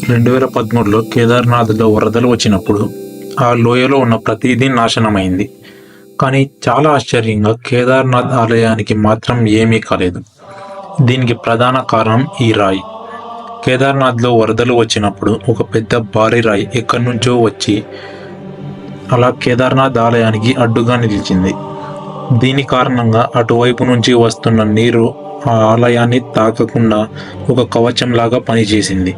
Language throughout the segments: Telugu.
2013లో కేదార్నాథ్లో వరదలు వచ్చినప్పుడు ఆ లోయలో ఉన్న ప్రతిదీ నాశనమైంది. కానీ చాలా ఆశ్చర్యంగా కేదార్నాథ్ ఆలయానికి మాత్రం ఏమీ కాలేదు. దీనికి ప్రధాన కారణం ఈ రాయి. కేదార్నాథ్లో వరదలు వచ్చినప్పుడు ఒక పెద్ద భారీ రాయి ఎక్కడి నుంచో వచ్చి అలా కేదార్నాథ్ ఆలయానికి అడ్డుగా నిలిచింది. దీని కారణంగా అటువైపు నుంచి వస్తున్న నీరు ఆ ఆలయాన్ని తాకకుండా ఒక కవచంలాగా పనిచేసింది.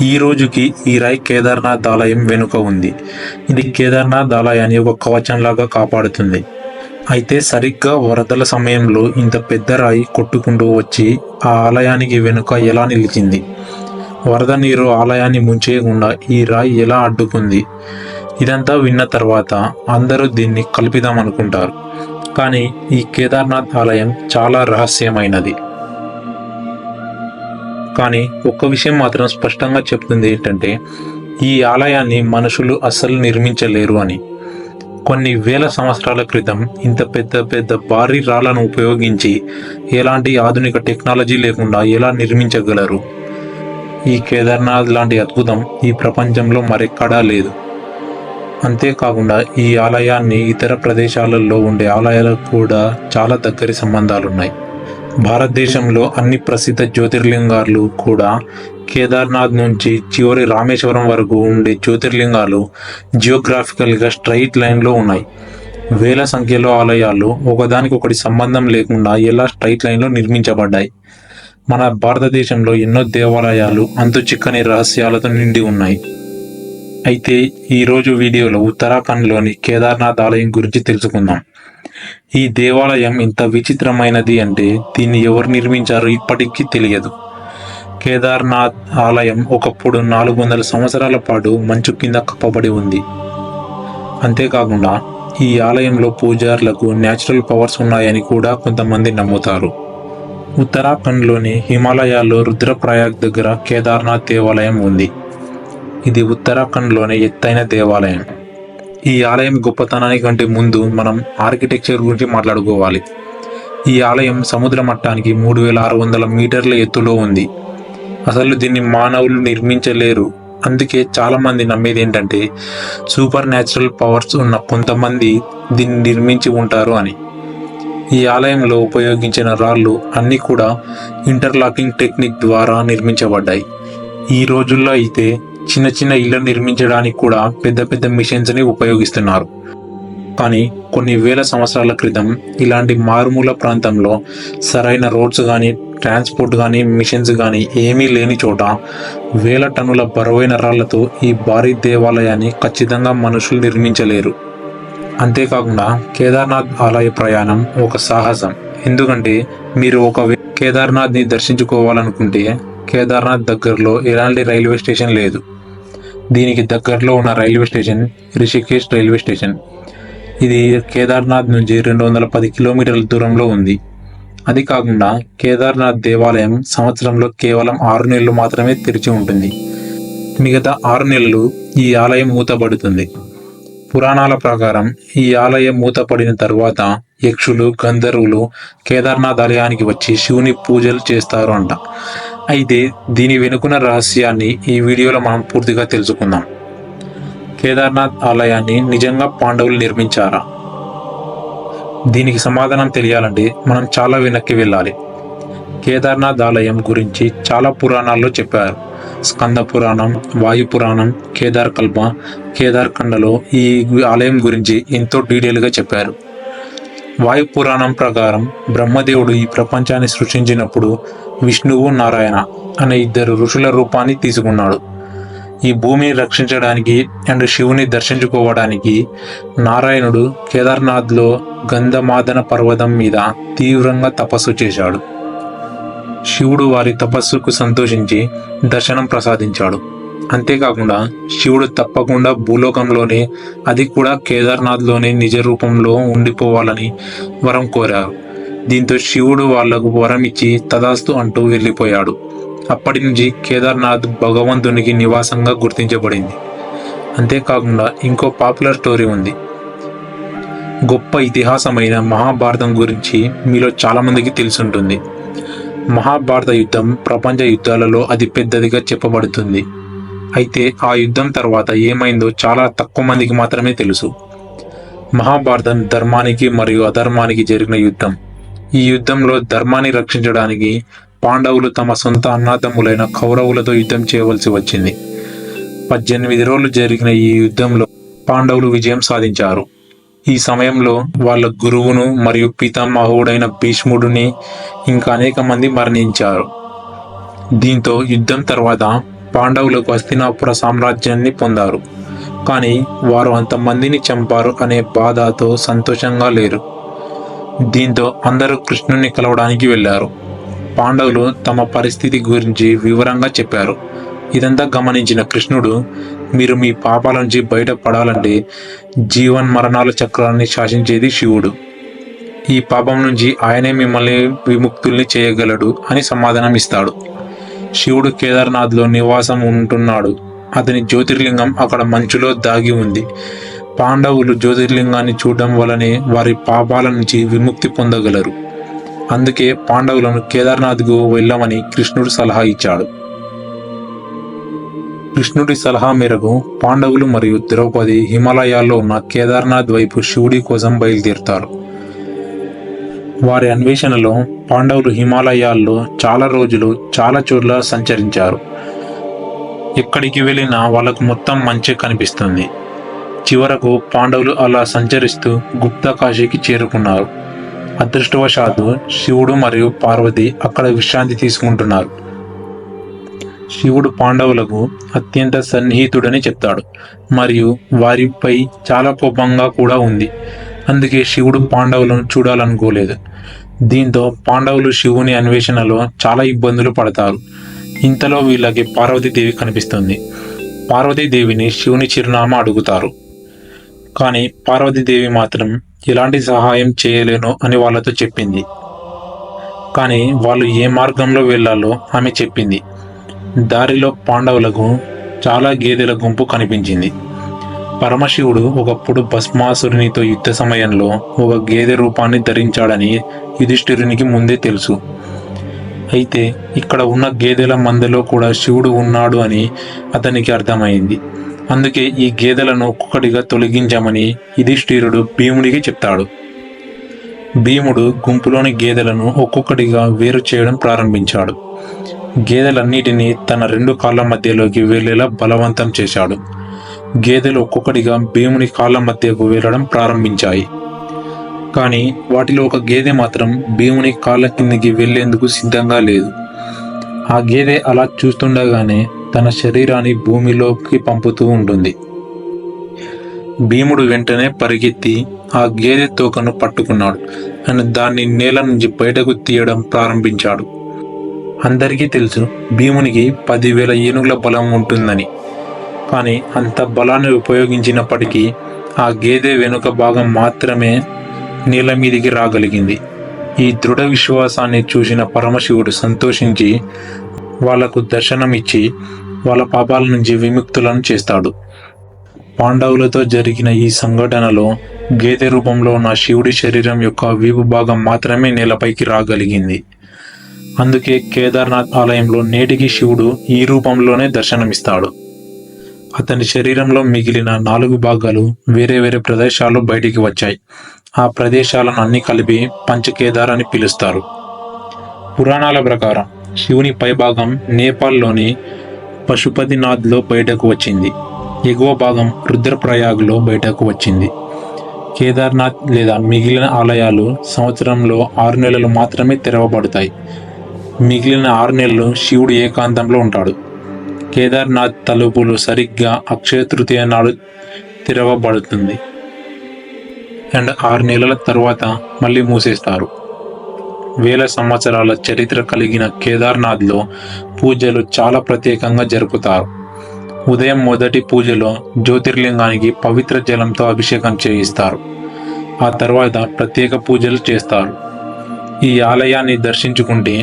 ఈ రోజుకి ఈ రాయి కేదార్నాథ్ ఆలయం వెనుక ఉంది. ఇది కేదార్నాథ్ ఆలయాన్ని ఒక కవచంలాగా కాపాడుతుంది. అయితే సరిగ్గా వరదల సమయంలో ఇంత పెద్ద రాయి కొట్టుకుంటూ వచ్చి ఆ ఆలయానికి వెనుక ఎలా నిలిచింది? వరద నీరు ఆలయాన్ని ముంచేయకుండా ఈ రాయి ఎలా అడ్డుకుంది? ఇదంతా విన్న తర్వాత అందరూ దీన్ని కల్పిదామనుకుంటారు. కానీ ఈ కేదార్నాథ్ ఆలయం చాలా రహస్యమైనది. కానీ ఒక్క విషయం మాత్రం స్పష్టంగా చెప్తుంది ఏంటంటే, ఈ ఆలయాన్ని మనుషులు అస్సలు నిర్మించలేరు అని. కొన్ని వేల సంవత్సరాల క్రితం ఇంత పెద్ద పెద్ద భారీ రాళ్లను ఉపయోగించి ఎలాంటి ఆధునిక టెక్నాలజీ లేకుండా ఎలా నిర్మించగలరు? ఈ కేదార్నాథ్ లాంటి అద్భుతం ఈ ప్రపంచంలో మరెక్కడా లేదు. అంతేకాకుండా ఈ ఆలయాన్ని ఇతర ప్రదేశాలలో ఉండే ఆలయాలకు కూడా చాలా దగ్గరి సంబంధాలున్నాయి. భారతదేశంలో అన్ని ప్రసిద్ధ జ్యోతిర్లింగాలు కూడా కేదార్నాథ్ నుంచి చివరి రామేశ్వరం వరకు ఉండే జ్యోతిర్లింగాలు జియోగ్రాఫికల్గా స్ట్రైట్ లైన్లో ఉన్నాయి. వేల సంఖ్యలో ఆలయాలు ఒకదానికొకటి సంబంధం లేకుండా ఎలా స్ట్రైట్ లైన్లో నిర్మించబడ్డాయి. మన భారతదేశంలో ఎన్నో దేవాలయాలు అంతు చిక్కని రహస్యాలతో నిండి ఉన్నాయి. అయితే ఈరోజు వీడియోలో ఉత్తరాఖండ్లోని కేదార్నాథ్ ఆలయం గురించి తెలుసుకుందాం. ఈ దేవాలయం ఇంత విచిత్రమైనది అంటే దీన్ని ఎవరు నిర్మించారో ఇప్పటికీ తెలియదు. కేదార్నాథ్ ఆలయం ఒకప్పుడు 400 సంవత్సరాల పాటు మంచు కింద కప్పబడి ఉంది. అంతేకాకుండా ఈ ఆలయంలో పూజారులకు న్యాచురల్ పవర్స్ ఉన్నాయని కూడా కొంతమంది నమ్ముతారు. ఉత్తరాఖండ్లోని హిమాలయాల్లో రుద్రప్రయాగ్ దగ్గర కేదార్నాథ్ దేవాలయం ఉంది. ఇది ఉత్తరాఖండ్లోని ఎత్తైన దేవాలయం. ఈ ఆలయం గొప్పతనానికంటే ముందు మనం ఆర్కిటెక్చర్ గురించి మాట్లాడుకోవాలి. ఈ ఆలయం సముద్ర మట్టానికి 3600 మీటర్ల ఎత్తులో ఉంది. అసలు దీన్ని మానవులు నిర్మించలేరు. అందుకే చాలామంది నమ్మేది ఏంటంటే సూపర్ న్యాచురల్ పవర్స్ ఉన్న కొంతమంది దీన్ని నిర్మించి ఉంటారు అని. ఈ ఆలయంలో ఉపయోగించిన రాళ్ళు అన్నీ కూడా ఇంటర్లాకింగ్ టెక్నిక్ ద్వారా నిర్మించబడ్డాయి. ఈ రోజుల్లో అయితే చిన్న చిన్న ఇళ్ళు నిర్మించడానికి కూడా పెద్ద పెద్ద మిషన్స్ని ఉపయోగిస్తున్నారు. కానీ కొన్ని వేల సంవత్సరాల క్రితం ఇలాంటి మారుమూల ప్రాంతంలో సరైన రోడ్స్ కానీ ట్రాన్స్పోర్ట్ కానీ మిషన్స్ కానీ ఏమీ లేని చోట వేల టన్నుల బరువైన రాళ్లతో ఈ భారీ దేవాలయాన్ని ఖచ్చితంగా మనుషులు నిర్మించలేరు. అంతేకాకుండా కేదార్నాథ్ ఆలయ ప్రయాణం ఒక సాహసం. ఎందుకంటే మీరు కేదార్నాథ్ని దర్శించుకోవాలనుకుంటే కేదార్నాథ్ దగ్గరలో ఎలాంటి రైల్వే స్టేషన్ లేదు. దీనికి దగ్గరలో ఉన్న railway station Rishikesh railway station. ఇది కేదార్నాథ్ నుంచి 210 కిలోమీటర్ల దూరంలో ఉంది. అది కాకుండా కేదార్నాథ్ దేవాలయం సంవత్సరంలో కేవలం 6 నెలలు మాత్రమే తెరిచి ఉంటుంది. మిగతా 6 నెలలు ఈ ఆలయం మూతబడుతుంది. పురాణాల ప్రకారం ఈ ఆలయం మూతపడిన తరువాత యక్షులు గంధర్వులు కేదార్నాథ్ ఆలయానికి వచ్చి శివుని పూజలు చేస్తారు అంట. అయితే దీని వెనుకున్న రహస్యాన్ని ఈ వీడియోలో మనం పూర్తిగా తెలుసుకుందాం. కేదార్నాథ్ ఆలయాన్ని నిజంగా పాండవులు నిర్మించారా? దీనికి సమాధానం తెలియాలంటే మనం చాలా వెనక్కి వెళ్ళాలి. కేదార్నాథ్ ఆలయం గురించి చాలా పురాణాల్లో చెప్పారు. స్కంద పురాణం, వాయు పురాణం, కేదార్కల్ప, కేదార్ఖండలో ఈ ఆలయం గురించి ఎంతో డీటెయిల్గా చెప్పారు. వాయు పురాణం ప్రకారం బ్రహ్మదేవుడు ఈ ప్రపంచాన్ని సృష్టించినప్పుడు విష్ణువు నారాయణ అనే 2 ఋషుల రూపాన్ని తీసుకున్నాడు. ఈ భూమిని రక్షించడానికి అండ్ శివుని దర్శించుకోవడానికి నారాయణుడు కేదార్నాథ్లో గంధమాదన పర్వతం మీద తీవ్రంగా తపస్సు చేశాడు. శివుడు వారి తపస్సుకు సంతోషించి దర్శనం ప్రసాదించాడు. అంతేకాకుండా శివుడు తప్పకుండా భూలోకంలోనే, అది కూడా కేదార్నాథ్లోనే నిజ రూపంలో ఉండిపోవాలని వరం కోరారు. దీంతో శివుడు వాళ్లకు వరం ఇచ్చి తదాస్తు అంటూ వెళ్ళిపోయాడు. అప్పటి నుంచి కేదార్నాథ్ భగవంతునికి నివాసంగా గుర్తించబడింది. అంతేకాకుండా ఇంకో పాపులర్ స్టోరీ ఉంది. గొప్ప ఇతిహాసమైన మహాభారతం గురించి మీలో చాలామందికి తెలిసి ఉంటుంది. మహాభారత యుద్ధం ప్రపంచ యుద్ధాలలో అతి పెద్దదిగా చెప్పబడుతుంది. అయితే ఆ యుద్ధం తర్వాత ఏమైందో చాలా తక్కువ మందికి మాత్రమే తెలుసు. మహాభారతం ధర్మానికి మరియు అధర్మానికి జరిగిన యుద్ధం. ఈ యుద్ధంలో ధర్మాన్ని రక్షించడానికి పాండవులు తమ సొంత అన్నదమ్ములైన కౌరవులతో యుద్ధం చేయవలసి వచ్చింది. 18 రోజులు జరిగిన ఈ యుద్ధంలో పాండవులు విజయం సాధించారు. ఈ సమయంలో వాళ్ళ గురువును మరియు పితామహుడైన భీష్ముడిని ఇంకా అనేక మంది మరణించారు. దీంతో యుద్ధం తర్వాత పాండవులకు హస్తినాపుర సామ్రాజ్యాన్ని పొందారు. కానీ వారు అంతమందిని చంపారు అనే బాధతో సంతోషంగా లేరు. దీంతో అందరూ కృష్ణుని కలవడానికి వెళ్ళారు. పాండవులు తమ పరిస్థితి గురించి వివరంగా చెప్పారు. ఇదంతా గమనించిన కృష్ణుడు, మీరు మీ పాపాల నుంచి బయటపడాలంటే జీవన్మరణాల చక్రాన్ని శాసించేది శివుడు. ఈ పాపం నుంచి ఆయనే మిమ్మల్ని విముక్తుల్ని చేయగలడు అని సమాధానం ఇస్తాడు. శివుడు కేదార్నాథ్లో నివాసం ఉంటున్నాడు. అతని జ్యోతిర్లింగం అక్కడ మంచులో దాగి ఉంది. పాండవులు జ్యోతిర్లింగాన్ని చూడడం వలనే వారి పాపాల నుంచి విముక్తి పొందగలరు. అందుకే పాండవులను కేదార్నాథ్కు వెళ్ళమని కృష్ణుడు సలహా ఇచ్చాడు. కృష్ణుడి సలహా మేరకు పాండవులు మరియు ద్రౌపది హిమాలయాల్లో ఉన్న కేదార్నాథ్ వైపు శివుడి కోసం బయలుదేరుతారు. వారి అన్వేషణలో పాండవులు హిమాలయాల్లో చాలా రోజులు చాలా చోట్ల సంచరించారు. ఎక్కడికి వెళ్ళినా వాళ్ళకు మొత్తం మంచే కనిపిస్తుంది. చివరకు పాండవులు అలా సంచరిస్తూ గుప్తకాశీకి చేరుకున్నారు. అదృష్టవశాత్తు శివుడు మరియు పార్వతి అక్కడ విశ్రాంతి తీసుకుంటున్నారు. శివుడు పాండవులకు అత్యంత సన్నిహితుడని చెప్తాడు మరియు వారిపై చాలా కోపంగా కూడా ఉంది. అందుకే శివుడు పాండవులను చూడాలనుకోలేదు. దీంతో పాండవులు శివుని అన్వేషణలో చాలా ఇబ్బందులు పడతారు. ఇంతలో వీళ్ళకి పార్వతీదేవి కనిపిస్తుంది. పార్వతీదేవిని శివుని చిరునామా అడుగుతారు. కానీ పార్వతీదేవి మాత్రం ఎలాంటి సహాయం చేయలేను అని వాళ్ళతో చెప్పింది. కానీ వాళ్ళు ఏ మార్గంలో వెళ్ళాలో ఆమె చెప్పింది. దారిలో పాండవులకు చాలా గేదెల గుంపు కనిపించింది. పరమశివుడు ఒకప్పుడు భస్మాసురునితో యుద్ధ సమయంలో ఒక గేదె రూపాన్ని ధరించాడని యుధిష్ఠిరునికి ముందే తెలుసు. అయితే ఇక్కడ ఉన్న గేదెల మందలో కూడా శివుడు ఉన్నాడు అని అతనికి అర్థమైంది. అందుకే ఈ గేదెలను ఒక్కొక్కటిగా తొలగించామని యుధిష్ఠిరుడు భీముడికి చెప్తాడు. భీముడు గుంపులోని గేదెలను ఒక్కొక్కటిగా వేరు చేయడం ప్రారంభించాడు. గేదెలన్నిటినీ తన 2 కాళ్ళ మధ్యలోకి వెళ్ళేలా బలవంతం చేశాడు. గేదెలు ఒక్కొక్కటిగా భీముని కాళ్ళ మధ్యకు వెళ్ళడం ప్రారంభించాయి. కానీ వాటిలో ఒక గేదె మాత్రం భీముని కాళ్ళ కిందికి వెళ్లేందుకు సిద్ధంగా లేదు. ఆ గేదె అలా చూస్తుండగానే తన శరీరాన్ని భూమిలోకి పంపుతూ ఉంటుంది. భీముడు వెంటనే పరిగెత్తి ఆ గేదె తోకను పట్టుకున్నాడు అని దాన్ని నేల నుంచి బయటకు తీయడం ప్రారంభించాడు. అందరికీ తెలుసు భీమునికి 10,000 ఏనుగుల బలం ఉంటుందని. కానీ అంత బలాన్ని ఉపయోగించినప్పటికీ ఆ గేదె వెనుక భాగం మాత్రమే నేల మీదికి రాగలిగింది. ఈ దృఢ విశ్వాసాన్ని చూసిన పరమశివుడు సంతోషించి వాళ్లకు దర్శనమిచ్చి వాళ్ళ పాపాల నుంచి విముక్తులను చేస్తాడు. పాండవులతో జరిగిన ఈ సంఘటనలో గేదె రూపంలో ఉన్న శివుడి శరీరం యొక్క వీపు భాగం మాత్రమే నేలపైకి రాగలిగింది. అందుకే కేదార్నాథ్ ఆలయంలో నేటికి శివుడు ఈ రూపంలోనే దర్శనమిస్తాడు. అతని శరీరంలో మిగిలిన 4 భాగాలు వేరే వేరే ప్రదేశాల్లో బయటికి వచ్చాయి. ఆ ప్రదేశాలను అన్ని కలిపి పంచకేదార్ అని పిలుస్తారు. పురాణాల ప్రకారం శివుని పైభాగం నేపాల్లోని పశుపతినాథ్లో బయటకు వచ్చింది. ఎగువ భాగం రుద్రప్రయాగ్లో బయటకు వచ్చింది. కేదార్నాథ్ లేదా మిగిలిన ఆలయాలు సంవత్సరంలో 6 నెలలు మాత్రమే తెరవబడతాయి. మిగిలిన 6 నెలలు శివుడు ఏకాంతంలో ఉంటాడు. కేదార్నాథ్ తలుపులు సరిగ్గా అక్షయ తృతీయ నాడు తెరవబడుతుంది అండ్ 6 నెలల తర్వాత మళ్ళీ మూసేస్తారు. వేల సంవత్సరాల చరిత్ర కలిగిన కేదార్నాథ్లో పూజలు చాలా ప్రత్యేకంగా జరుపుతారు. ఉదయం మొదటి పూజలో జ్యోతిర్లింగానికి పవిత్ర జలంతో అభిషేకం చేయిస్తారు. ఆ తర్వాత ప్రత్యేక పూజలు చేస్తారు. ఈ ఆలయాన్ని దర్శించుకుంటే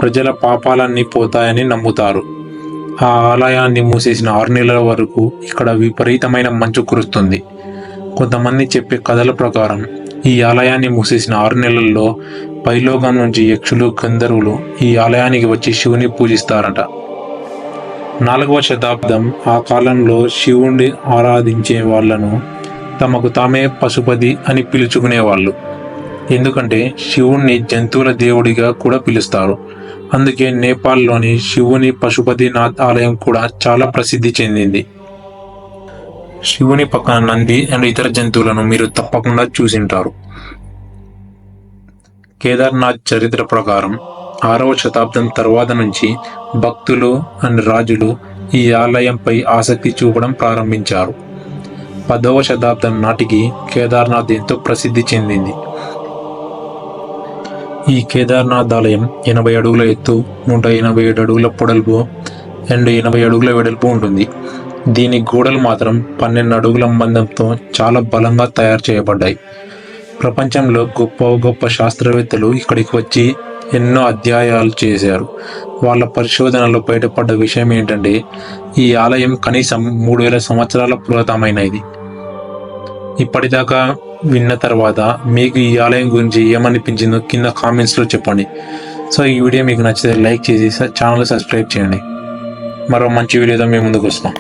ప్రజల పాపాలన్నీ పోతాయని నమ్ముతారు. ఆ ఆలయాన్ని మూసేసిన 6 నెలల వరకు ఇక్కడ విపరీతమైన మంచు కురుస్తుంది. కొంతమంది చెప్పే కథల ప్రకారం ఈ ఆలయాన్ని మూసేసిన 6 నెలల్లో పైలోకం నుంచి యక్షులు గంధర్వులు ఈ ఆలయానికి వచ్చి శివుని పూజిస్తారట. 4వ శతాబ్దం ఆ కాలంలో శివుణ్ణి ఆరాధించే వాళ్లను తమకు తామే పశుపతి అని పిలుచుకునేవాళ్ళు. ఎందుకంటే శివుణ్ణి జంతువుల దేవుడిగా కూడా పిలుస్తారు. అందుకే నేపాల్లోని శివుని పశుపతినాథ్ ఆలయం కూడా చాలా ప్రసిద్ధి చెందింది. శివుని పక్కన నంది అండ్ ఇతర జంతువులను మీరు తప్పకుండా చూసింటారు. కేదార్నాథ్ చరిత్ర ప్రకారం 6వ శతాబ్దం తర్వాత నుంచి భక్తులు అండ్ రాజులు ఈ ఆలయంపై ఆసక్తి చూపడం ప్రారంభించారు. 10వ శతాబ్దం నాటికి కేదార్నాథ్ ఎంతో ప్రసిద్ధి చెందింది. ఈ కేదార్నాథ్ ఆలయం 80 అడుగుల ఎత్తు, 187 అడుగుల పొడల్పు అండ్ 80 అడుగుల వెడల్పు ఉంటుంది. దీని గోడలు మాత్రం 12 అడుగుల మందంతో చాలా బలంగా తయారు చేయబడ్డాయి. ప్రపంచంలో గొప్ప గొప్ప శాస్త్రవేత్తలు ఇక్కడికి వచ్చి ఎన్నో అధ్యయనాలు చేశారు. వాళ్ళ పరిశోధనలో బయటపడ్డ విషయం ఏంటంటే ఈ ఆలయం కనీసం 3000 సంవత్సరాల పురాతనమైనది. ఇప్పటిదాకా విన్న తర్వాత మీకు ఈ ఆలయం గురించి ఏమనిపించిందో కింద కామెంట్స్లో చెప్పండి. సో ఈ వీడియో మీకు నచ్చితే లైక్ చేసి ఛానల్ సబ్స్క్రైబ్ చేయండి. మరో మంచి వీడియోతో మేము ముందుకు వస్తాం.